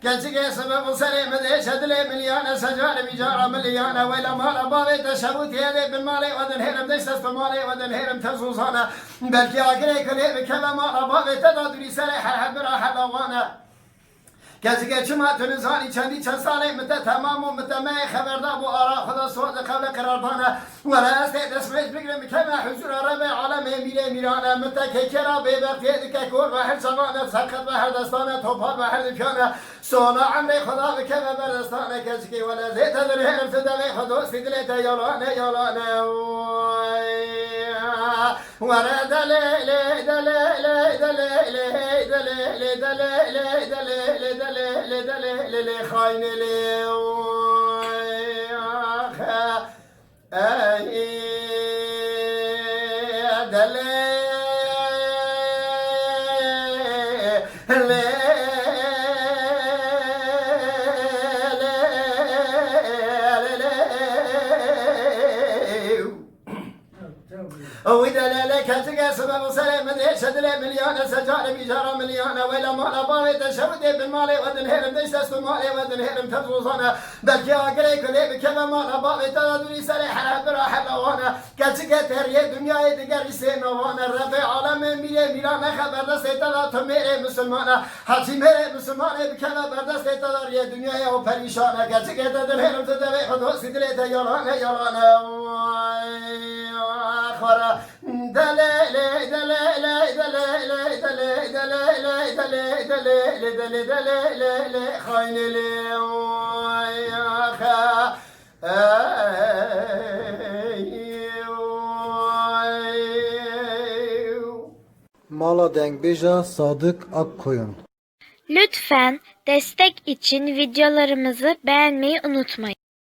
كنتي سبب سليم ذي شدلي مليانة سجار بجارة مليانة ويلا مال بابي تشبوت يدي بالمالي ودنهرم دشتس بالمالي ودنهرم تزوزانا بلكي أقري كلي بكلا مال بابي تدادري سريح الحب راح لوانا كذا شما تنزاني چندی چند ساله مدت تمام و مدت ما خبردار بو آرا خدا سواد قبل قرار بانه ولا استيد اسمش بگرم كما حضور رب عالم میره میرانه مدت که کرا به وقتی که کور و هر زمان سرخط و هر دستانه توپار و هر پیانه سونا عمر خدا به کما بردستانه کسی ولا زیت در هرم تدوی خدا سیدلت یالانه یالانه ورا دلي دلي دلي دلي دلي دلي دلي دلي دلي خاين لي دلي وإذا لك تلقى سبب سلام من شدلي مليانة سجارة بجارة مليانة وإلا مال بابي تشودي بالمالي ودنهرم دشتس بالمالي ودنهرم تفوزانا بلكي أقري كلي بكما مال بابي تدادري سريح رب راح لوانا كتلقى تهرية دنيا دقر سينوانا رفع عالم ميري ميرانا خبر دستي تدا تميري مسلمانا حتي ميري مسلماني بكما بردستي تداري دنيا وپريشانا كتلقى تدنهرم تدوي خدو سيدلي تيالانا يالانا خورا دلي دلي دلي دلي دلي دلي دلي دلي دلي خاين لي يا خا Mala Denkbeja Sadık Akkoyun. Lütfen destek için videolarımızı beğenmeyi unutmayın.